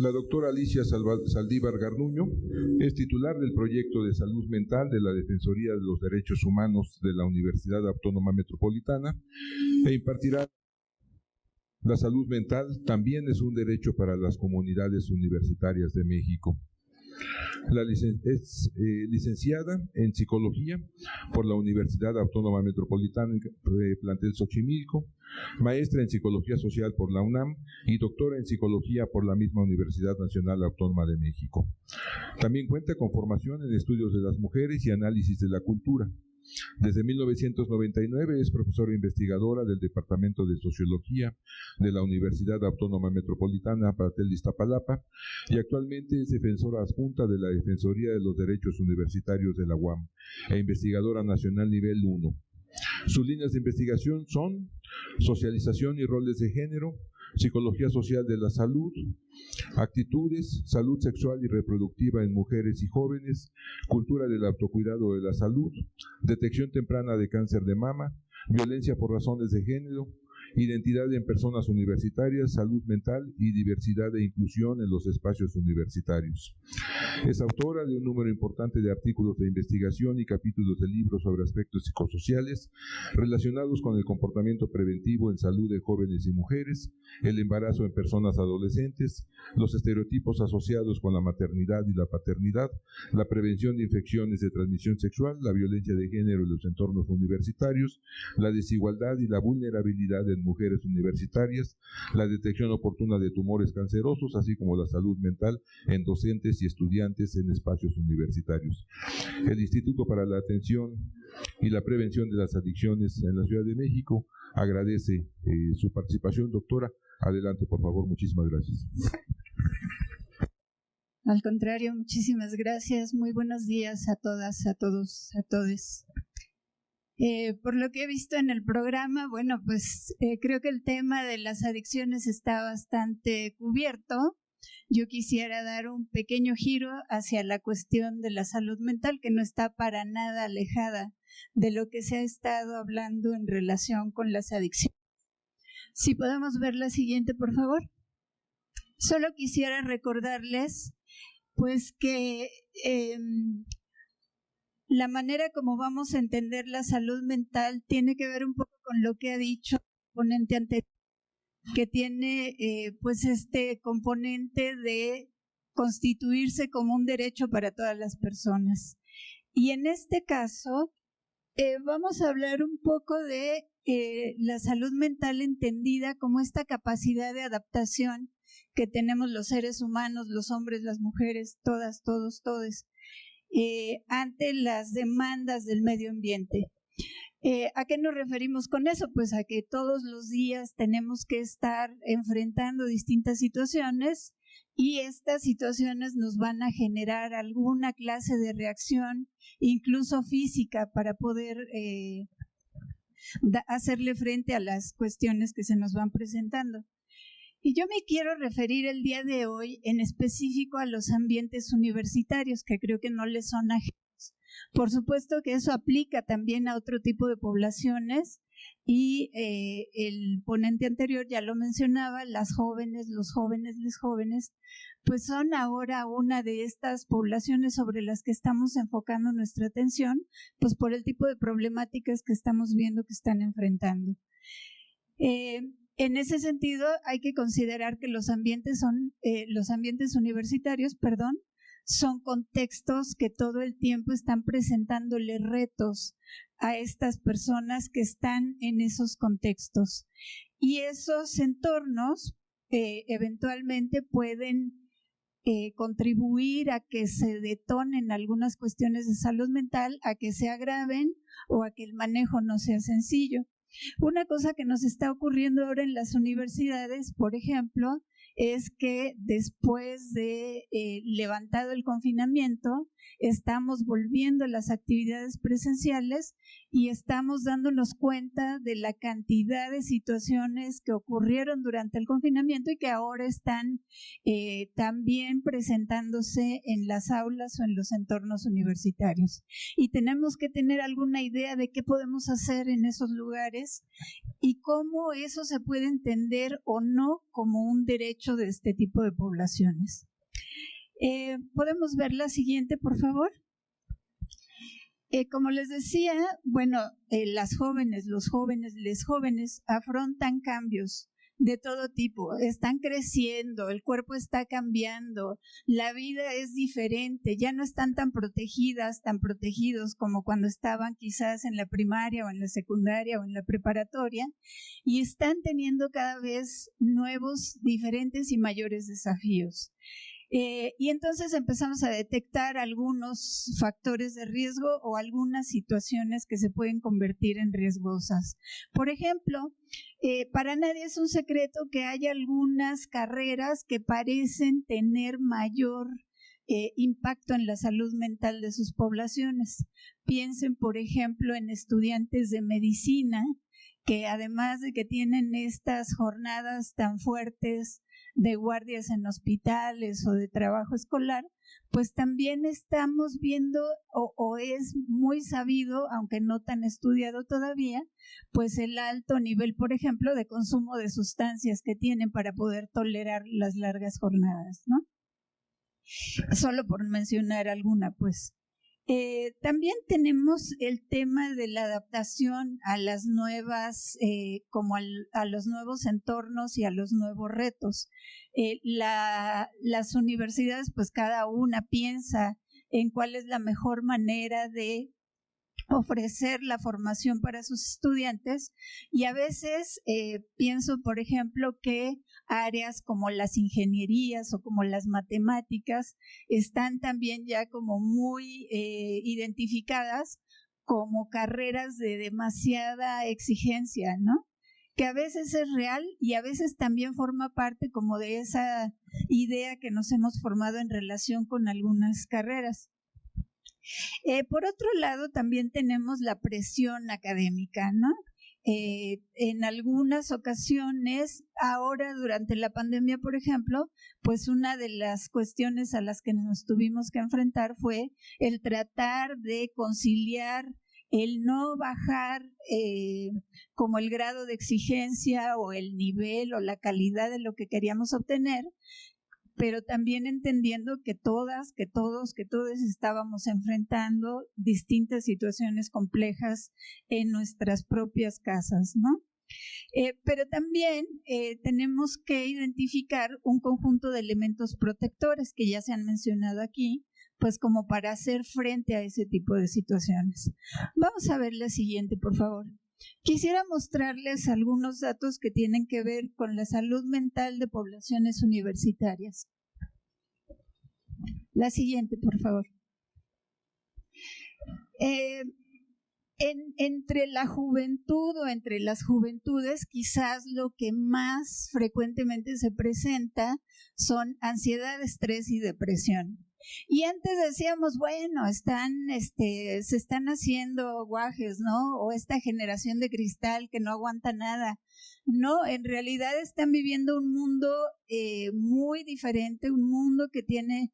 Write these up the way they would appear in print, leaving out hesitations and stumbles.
La doctora Alicia Saldívar Garduño es titular del proyecto de salud mental de la Defensoría de los Derechos Humanos de la Universidad Autónoma Metropolitana e impartirá. La salud mental también es un derecho para las comunidades universitarias de México. Es licenciada en Psicología por la Universidad Autónoma Metropolitana, plantel Xochimilco, maestra en Psicología Social por la UNAM y doctora en Psicología por la misma Universidad Nacional Autónoma de México. También cuenta con formación en estudios de las mujeres y análisis de la cultura. Desde 1999 es profesora investigadora del Departamento de Sociología de la Universidad Autónoma Metropolitana plantel Iztapalapa y actualmente es defensora adjunta de la Defensoría de los Derechos Universitarios de la UAM e investigadora nacional nivel 1. Sus líneas de investigación son socialización y roles de género, psicología social de la salud, actitudes, salud sexual y reproductiva en mujeres y jóvenes, cultura del autocuidado de la salud, detección temprana de cáncer de mama, violencia por razones de género, identidad en personas universitarias, salud mental y diversidad e inclusión en los espacios universitarios. Es autora de un número importante de artículos de investigación y capítulos de libros sobre aspectos psicosociales relacionados con el comportamiento preventivo en salud de jóvenes y mujeres, el embarazo en personas adolescentes, los estereotipos asociados con la maternidad y la paternidad, la prevención de infecciones de transmisión sexual, la violencia de género en los entornos universitarios, la desigualdad y la vulnerabilidad en mujeres universitarias, la detección oportuna de tumores cancerosos, así como la salud mental en docentes y estudiantes en espacios universitarios. El Instituto para la Atención y la Prevención de las Adicciones en la Ciudad de México agradece su participación. Doctora, adelante, por favor. Muchísimas gracias. Al contrario, muchísimas gracias. Muy buenos días a todas, a todos, a todes. Por lo que he visto en el programa, bueno, pues creo que el tema de las adicciones está bastante cubierto. Yo quisiera dar un pequeño giro hacia la cuestión de la salud mental, que no está para nada alejada de lo que se ha estado hablando en relación con las adicciones. Si podemos ver la siguiente, por favor. Solo quisiera recordarles, pues, que la manera como vamos a entender la salud mental tiene que ver un poco con lo que ha dicho el ponente anterior, que tiene pues este componente de constituirse como un derecho para todas las personas. Y en este caso vamos a hablar un poco de la salud mental entendida como esta capacidad de adaptación que tenemos los seres humanos, los hombres, las mujeres, todas, todos, todes, ante las demandas del medio ambiente. ¿A qué nos referimos con eso? Pues a que todos los días tenemos que estar enfrentando distintas situaciones y estas situaciones nos van a generar alguna clase de reacción, incluso física, para poder hacerle frente a las cuestiones que se nos van presentando. Y yo me quiero referir el día de hoy en específico a los ambientes universitarios, que creo que no les son ajenos. Por supuesto que eso aplica también a otro tipo de poblaciones y el ponente anterior ya lo mencionaba, las jóvenes, los jóvenes, les jóvenes, pues son ahora una de estas poblaciones sobre las que estamos enfocando nuestra atención, pues por el tipo de problemáticas que estamos viendo que están enfrentando. En ese sentido, hay que considerar que los ambientes universitarios, son contextos que todo el tiempo están presentándole retos a estas personas que están en esos contextos. Y esos entornos eventualmente pueden contribuir a que se detonen algunas cuestiones de salud mental, a que se agraven o a que el manejo no sea sencillo. Una cosa que nos está ocurriendo ahora en las universidades, por ejemplo, es que después de levantado el confinamiento, estamos volviendo a las actividades presenciales y estamos dándonos cuenta de la cantidad de situaciones que ocurrieron durante el confinamiento y que ahora están también presentándose en las aulas o en los entornos universitarios. Y tenemos que tener alguna idea de qué podemos hacer en esos lugares y cómo eso se puede entender o no como un derecho mucho de este tipo de poblaciones. ¿Podemos ver la siguiente, por favor? Como les decía, bueno, las jóvenes, los jóvenes, les jóvenes afrontan cambios de todo tipo, están creciendo, el cuerpo está cambiando, la vida es diferente, ya no están tan protegidas, tan protegidos como cuando estaban quizás en la primaria o en la secundaria o en la preparatoria, y están teniendo cada vez nuevos, diferentes y mayores desafíos. Y entonces empezamos a detectar algunos factores de riesgo o algunas situaciones que se pueden convertir en riesgosas. Por ejemplo, para nadie es un secreto que hay algunas carreras que parecen tener mayor impacto en la salud mental de sus poblaciones. Piensen, por ejemplo, en estudiantes de medicina, que además de que tienen estas jornadas tan fuertes de guardias en hospitales o de trabajo escolar, pues también estamos viendo o es muy sabido, aunque no tan estudiado todavía, pues el alto nivel, por ejemplo, de consumo de sustancias que tienen para poder tolerar las largas jornadas, ¿no? Solo por mencionar alguna, pues. También tenemos el tema de la adaptación a las nuevas, a los nuevos entornos y a los nuevos retos. Las universidades, pues cada una piensa en cuál es la mejor manera de ofrecer la formación para sus estudiantes, y a veces pienso, por ejemplo, que áreas como las ingenierías o como las matemáticas están también ya como muy identificadas como carreras de demasiada exigencia, ¿no? Que a veces es real y a veces también forma parte como de esa idea que nos hemos formado en relación con algunas carreras. Por otro lado, también tenemos la presión académica, ¿no? En algunas ocasiones, ahora durante la pandemia, por ejemplo, pues una de las cuestiones a las que nos tuvimos que enfrentar fue el tratar de conciliar, el no bajar como el grado de exigencia o el nivel o la calidad de lo que queríamos obtener, pero también entendiendo que todas, que todos estábamos enfrentando distintas situaciones complejas en nuestras propias casas, ¿no? Pero también tenemos que identificar un conjunto de elementos protectores que ya se han mencionado aquí, pues como para hacer frente a ese tipo de situaciones. Vamos a ver la siguiente, por favor. Quisiera mostrarles algunos datos que tienen que ver con la salud mental de poblaciones universitarias. La siguiente, por favor. Entre la juventud o entre las juventudes, quizás lo que más frecuentemente se presenta son ansiedad, estrés y depresión. Y antes decíamos, bueno, se están haciendo guajes, ¿no? O esta generación de cristal que no aguanta nada. No, en realidad están viviendo un mundo muy diferente, un mundo que tiene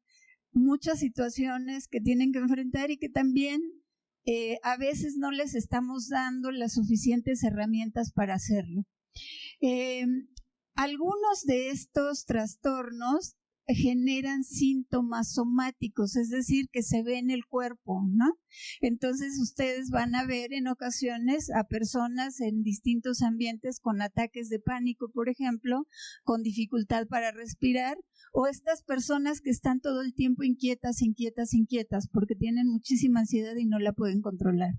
muchas situaciones que tienen que enfrentar y que también a veces no les estamos dando las suficientes herramientas para hacerlo. Algunos de estos trastornos generan síntomas somáticos, es decir, que se ve en el cuerpo, ¿no? Entonces ustedes van a ver en ocasiones a personas en distintos ambientes con ataques de pánico, por ejemplo, con dificultad para respirar, o estas personas que están todo el tiempo inquietas, porque tienen muchísima ansiedad y no la pueden controlar.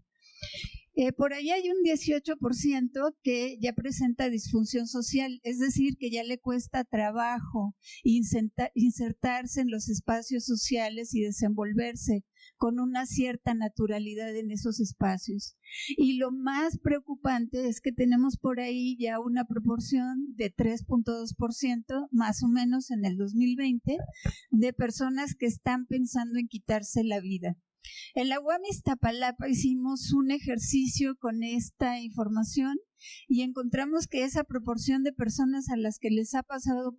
Por ahí hay un 18% que ya presenta disfunción social, es decir, que ya le cuesta trabajo insertarse en los espacios sociales y desenvolverse con una cierta naturalidad en esos espacios. Y lo más preocupante es que tenemos por ahí ya una proporción de 3.2%, más o menos en el 2020, de personas que están pensando en quitarse la vida. En la UAM Iztapalapa hicimos un ejercicio con esta información y encontramos que esa proporción de personas a las que les ha pasado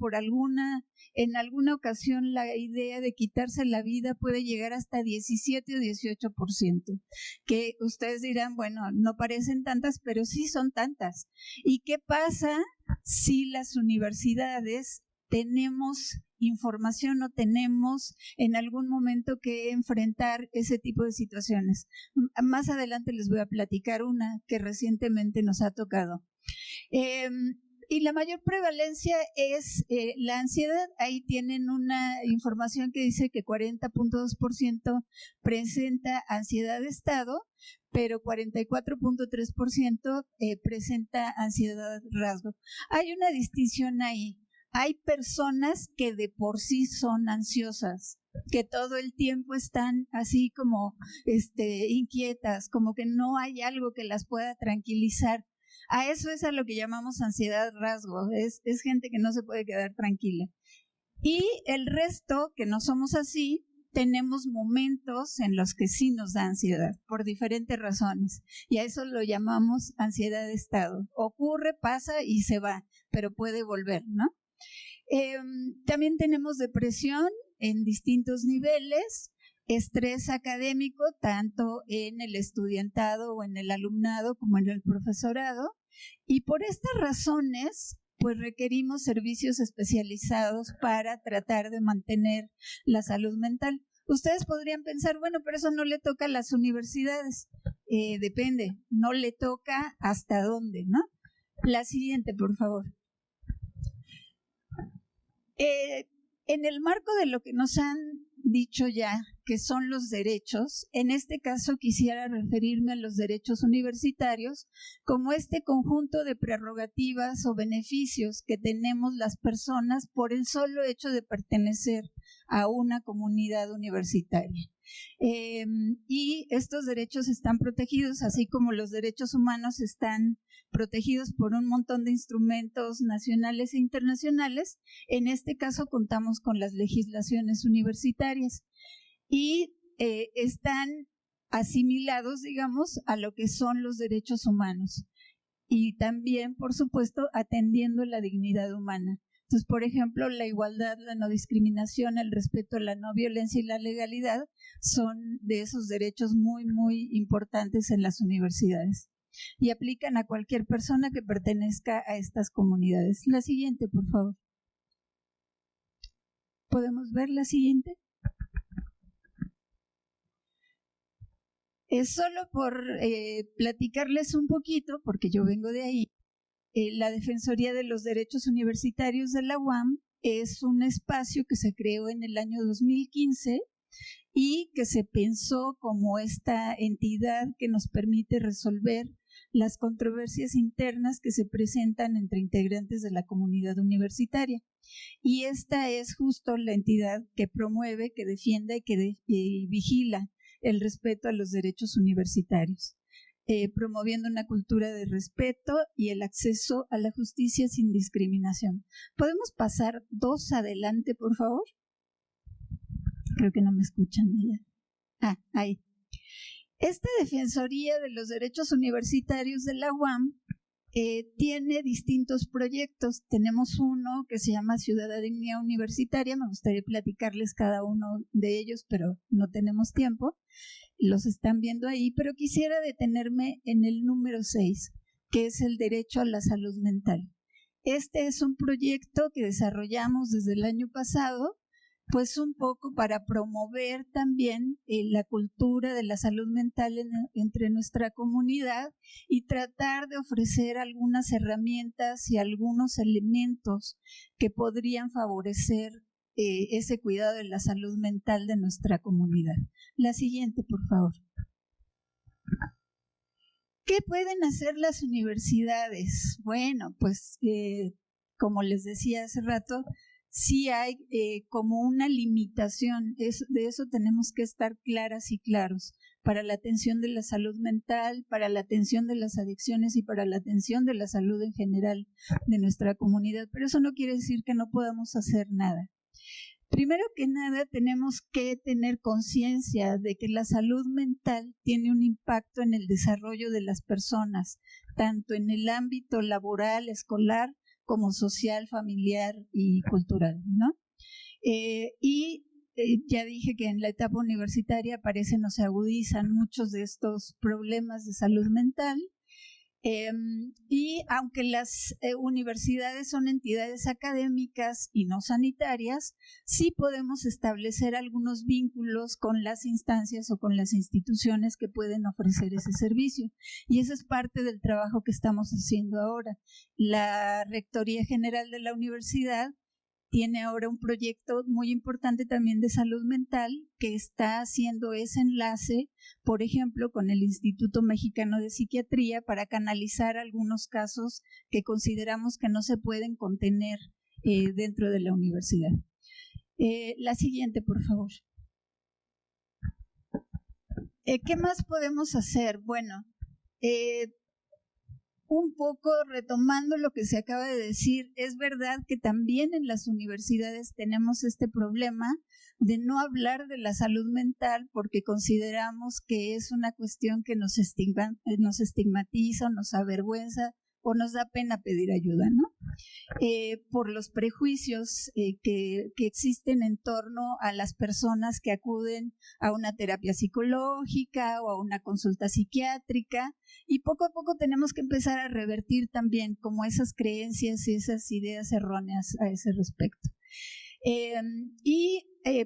en alguna ocasión la idea de quitarse la vida puede llegar hasta 17 o 18%, que ustedes dirán, bueno, no parecen tantas, pero sí son tantas. ¿Y qué pasa si las universidades tenemos información o tenemos en algún momento que enfrentar ese tipo de situaciones. Más adelante les voy a platicar una que recientemente nos ha tocado. Y la mayor prevalencia es la ansiedad. Ahí tienen una información que dice que 40.2% presenta ansiedad de estado, pero 44.3% presenta ansiedad rasgo. Hay una distinción ahí. Hay personas que de por sí son ansiosas, que todo el tiempo están así como inquietas, como que no hay algo que las pueda tranquilizar. A eso es a lo que llamamos ansiedad rasgo, es gente que no se puede quedar tranquila. Y el resto, que no somos así, tenemos momentos en los que sí nos da ansiedad, por diferentes razones, y a eso lo llamamos ansiedad de estado. Ocurre, pasa y se va, pero puede volver, ¿no? También tenemos depresión en distintos niveles, estrés académico, tanto en el estudiantado o en el alumnado como en el profesorado, y por estas razones pues requerimos servicios especializados para tratar de mantener la salud mental. Ustedes podrían pensar, bueno, pero eso no le toca a las universidades. Depende, no le toca hasta dónde, ¿no? La siguiente, por favor. En el marco de lo que nos han dicho ya, que son los derechos, en este caso quisiera referirme a los derechos universitarios como este conjunto de prerrogativas o beneficios que tenemos las personas por el solo hecho de pertenecer a una comunidad universitaria. Y estos derechos están protegidos, así como los derechos humanos están protegidos por un montón de instrumentos nacionales e internacionales. En este caso contamos con las legislaciones universitarias y están asimilados, digamos, a lo que son los derechos humanos y también, por supuesto, atendiendo la dignidad humana. Entonces, por ejemplo, la igualdad, la no discriminación, el respeto a la no violencia y la legalidad son de esos derechos muy, muy importantes en las universidades y aplican a cualquier persona que pertenezca a estas comunidades. La siguiente, por favor. ¿Podemos ver la siguiente? Es solo por platicarles un poquito, porque yo vengo de ahí. La Defensoría de los Derechos Universitarios de la UAM es un espacio que se creó en el año 2015 y que se pensó como esta entidad que nos permite resolver las controversias internas que se presentan entre integrantes de la comunidad universitaria. Y esta es justo la entidad que promueve, que defiende y que vigila el respeto a los derechos universitarios. Promoviendo una cultura de respeto y el acceso a la justicia sin discriminación. ¿Podemos pasar 2 adelante, por favor? Creo que no me escuchan allá. Ahí. Esta Defensoría de los Derechos Universitarios de la UAM tiene distintos proyectos. Tenemos uno que se llama Ciudadanía Universitaria. Me gustaría platicarles cada uno de ellos, pero no tenemos tiempo. Los están viendo ahí, pero quisiera detenerme en el número 6, que es el derecho a la salud mental. Este es un proyecto que desarrollamos desde el año pasado, pues un poco para promover también la cultura de la salud mental entre nuestra comunidad y tratar de ofrecer algunas herramientas y algunos elementos que podrían favorecer ese cuidado de la salud mental de nuestra comunidad. La siguiente, por favor. ¿Qué pueden hacer las universidades? Bueno, pues como les decía hace rato, sí hay como una limitación, de eso tenemos que estar claras y claros, para la atención de la salud mental, para la atención de las adicciones y para la atención de la salud en general de nuestra comunidad, pero eso no quiere decir que no podamos hacer nada. Primero que nada, tenemos que tener conciencia de que la salud mental tiene un impacto en el desarrollo de las personas, tanto en el ámbito laboral, escolar, como social, familiar y cultural, ¿no? Ya dije que en la etapa universitaria aparecen o se agudizan muchos de estos problemas de salud mental Y aunque las universidades son entidades académicas y no sanitarias, sí podemos establecer algunos vínculos con las instancias o con las instituciones que pueden ofrecer ese servicio. Y eso es parte del trabajo que estamos haciendo ahora. La Rectoría General de la Universidad tiene ahora un proyecto muy importante también de salud mental que está haciendo ese enlace, por ejemplo, con el Instituto Mexicano de Psiquiatría para canalizar algunos casos que consideramos que no se pueden contener dentro de la universidad. La siguiente, por favor. ¿Qué más podemos hacer? Bueno, un poco retomando lo que se acaba de decir, es verdad que también en las universidades tenemos este problema de no hablar de la salud mental porque consideramos que es una cuestión que nos estigmatiza, nos avergüenza o nos da pena pedir ayuda, ¿no? Por los prejuicios que existen en torno a las personas que acuden a una terapia psicológica o a una consulta psiquiátrica, y poco a poco tenemos que empezar a revertir también como esas creencias y esas ideas erróneas a ese respecto.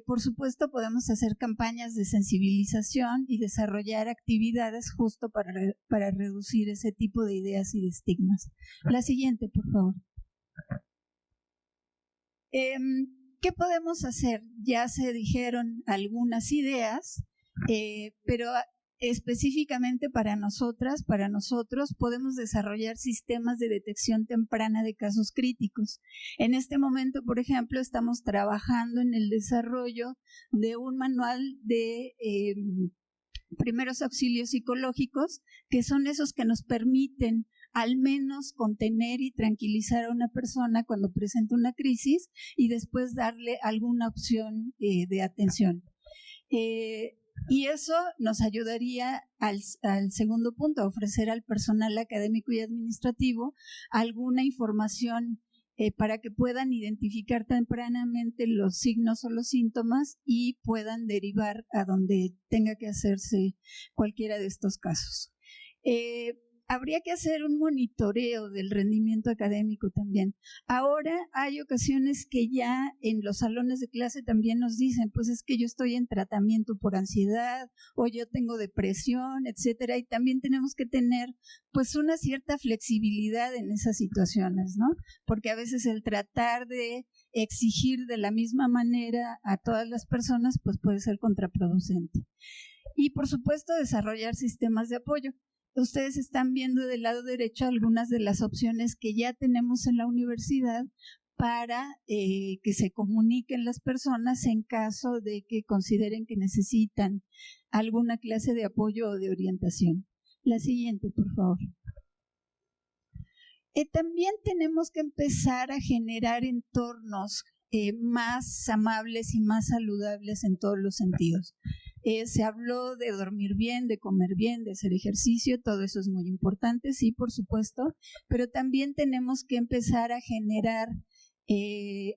Por supuesto podemos hacer campañas de sensibilización y desarrollar actividades justo para reducir ese tipo de ideas y de estigmas. La siguiente, por favor. ¿Qué podemos hacer? Ya se dijeron algunas ideas, pero específicamente para nosotros podemos desarrollar sistemas de detección temprana de casos críticos. En este momento, por ejemplo, estamos trabajando en el desarrollo de un manual de primeros auxilios psicológicos, que son esos que nos permiten al menos contener y tranquilizar a una persona cuando presenta una crisis y después darle alguna opción de atención. Y eso nos ayudaría al segundo punto, a ofrecer al personal académico y administrativo alguna información para que puedan identificar tempranamente los signos o los síntomas y puedan derivar a donde tenga que hacerse cualquiera de estos casos. Habría que hacer un monitoreo del rendimiento académico también. Ahora hay ocasiones que ya en los salones de clase también nos dicen, pues es que yo estoy en tratamiento por ansiedad o yo tengo depresión, etcétera, y también tenemos que tener pues una cierta flexibilidad en esas situaciones, ¿no? Porque a veces el tratar de exigir de la misma manera a todas las personas pues puede ser contraproducente. Y por supuesto desarrollar sistemas de apoyo. Ustedes están viendo del lado derecho algunas de las opciones que ya tenemos en la universidad para que se comuniquen las personas en caso de que consideren que necesitan alguna clase de apoyo o de orientación. La siguiente, por favor. También tenemos que empezar a generar entornos más amables y más saludables en todos los sentidos. Se habló de dormir bien, de comer bien, de hacer ejercicio, todo eso es muy importante, sí, por supuesto, pero también tenemos que empezar a generar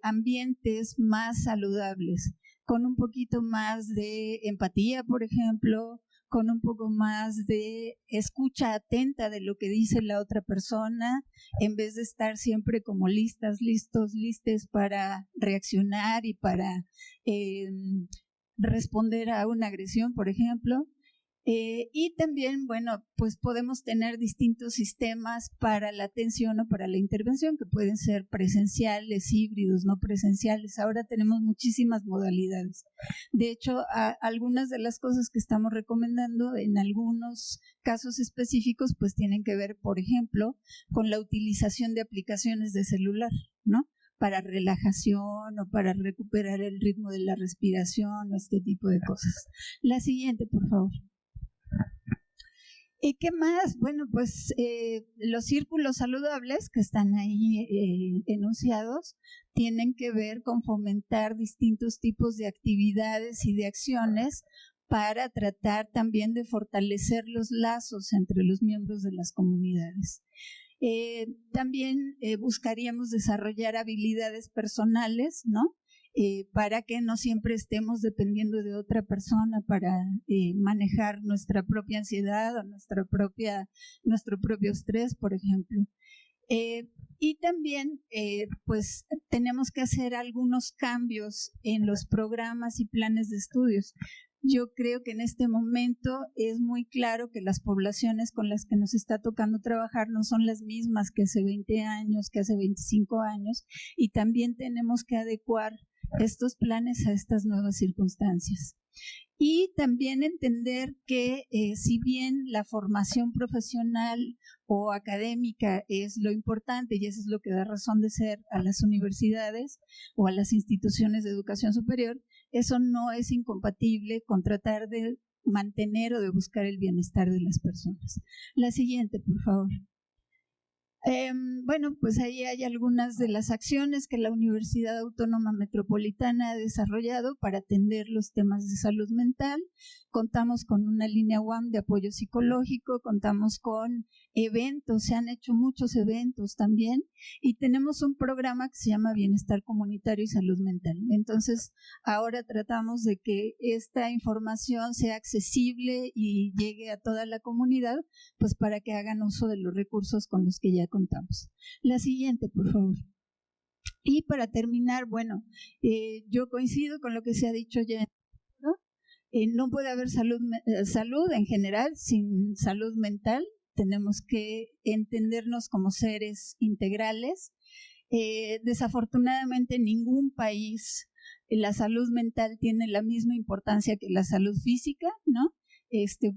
ambientes más saludables, con un poquito más de empatía, por ejemplo, con un poco más de escucha atenta de lo que dice la otra persona, en vez de estar siempre como listes para reaccionar y para responder a una agresión, por ejemplo. Y también, bueno, pues podemos tener distintos sistemas para la atención o para la intervención, que pueden ser presenciales, híbridos, no presenciales. Ahora tenemos muchísimas modalidades. De hecho, algunas de las cosas que estamos recomendando en algunos casos específicos, pues tienen que ver, por ejemplo, con la utilización de aplicaciones de celular, ¿no? Para relajación o para recuperar el ritmo de la respiración o este tipo de cosas. La siguiente, por favor. ¿Qué más? Bueno, pues los círculos saludables que están ahí enunciados tienen que ver con fomentar distintos tipos de actividades y de acciones para tratar también de fortalecer los lazos entre los miembros de las comunidades. También buscaríamos desarrollar habilidades personales, ¿no? para que no siempre estemos dependiendo de otra persona para manejar nuestra propia ansiedad o nuestro propio estrés, por ejemplo. Y también, pues, tenemos que hacer algunos cambios en los programas y planes de estudios. Yo creo que en este momento es muy claro que las poblaciones con las que nos está tocando trabajar no son las mismas que hace 20 años, que hace 25 años, y también tenemos que adecuar estos planes a estas nuevas circunstancias. Y también entender que si bien la formación profesional o académica es lo importante y eso es lo que da razón de ser a las universidades o a las instituciones de educación superior, eso no es incompatible con tratar de mantener o de buscar el bienestar de las personas. La siguiente, por favor. Bueno, pues ahí hay algunas de las acciones que la Universidad Autónoma Metropolitana ha desarrollado para atender los temas de salud mental. Contamos con una línea UAM de apoyo psicológico, contamos con eventos, se han hecho muchos eventos también, y tenemos un programa que se llama Bienestar Comunitario y Salud Mental. Entonces, ahora tratamos de que esta información sea accesible y llegue a toda la comunidad, pues para que hagan uso de los recursos con los que ya contamos. La siguiente, por favor. Y para terminar, bueno, yo coincido con lo que se ha dicho ya, ¿no? No puede haber salud en general sin salud mental. Tenemos que entendernos como seres integrales. Desafortunadamente, en ningún país la salud mental tiene la misma importancia que la salud física, ¿no?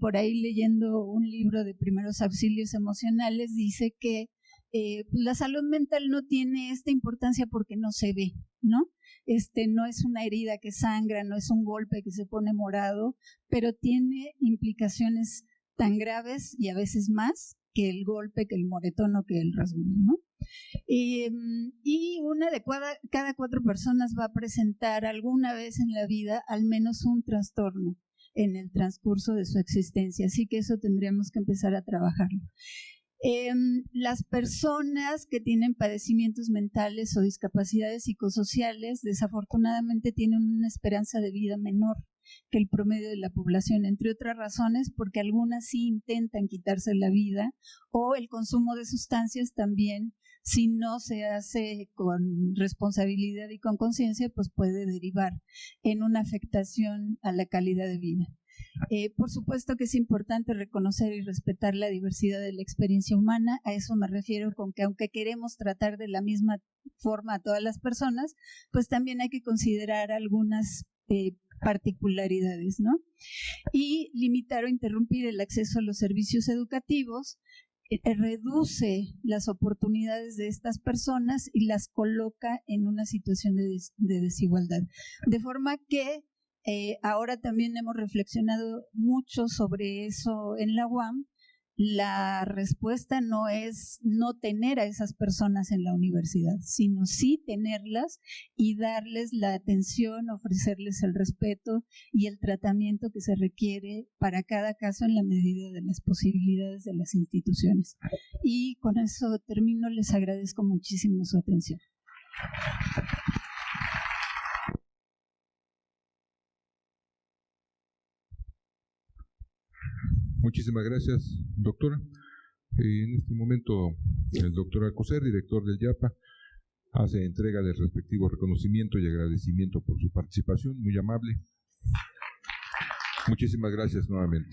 Por ahí leyendo un libro de primeros auxilios emocionales, dice que la salud mental no tiene esta importancia porque no se ve, ¿no? No es una herida que sangra, no es un golpe que se pone morado, pero tiene implicaciones tan graves y a veces más que el golpe, que el moretón o que el rasguño, ¿no? Y una de cada 4 personas va a presentar alguna vez en la vida al menos un trastorno en el transcurso de su existencia, así que eso tendríamos que empezar a trabajarlo. Las personas que tienen padecimientos mentales o discapacidades psicosociales desafortunadamente tienen una esperanza de vida menor que el promedio de la población, entre otras razones porque algunas sí intentan quitarse la vida, o el consumo de sustancias también, si no se hace con responsabilidad y con conciencia, pues puede derivar en una afectación a la calidad de vida. Por supuesto que es importante reconocer y respetar la diversidad de la experiencia humana. A eso me refiero con que aunque queremos tratar de la misma forma a todas las personas, pues también hay que considerar algunas particularidades, ¿no? Y limitar o interrumpir el acceso a los servicios educativos reduce las oportunidades de estas personas y las coloca en una situación de desigualdad. De forma que ahora también hemos reflexionado mucho sobre eso en la UAM. La respuesta no es no tener a esas personas en la universidad, sino sí tenerlas y darles la atención, ofrecerles el respeto y el tratamiento que se requiere para cada caso en la medida de las posibilidades de las instituciones. Y con eso termino, les agradezco muchísimo su atención. Muchísimas gracias, doctora. En este momento, el doctor Alcocer, director del IAPA, hace entrega del respectivo reconocimiento y agradecimiento por su participación, muy amable. Muchísimas gracias nuevamente.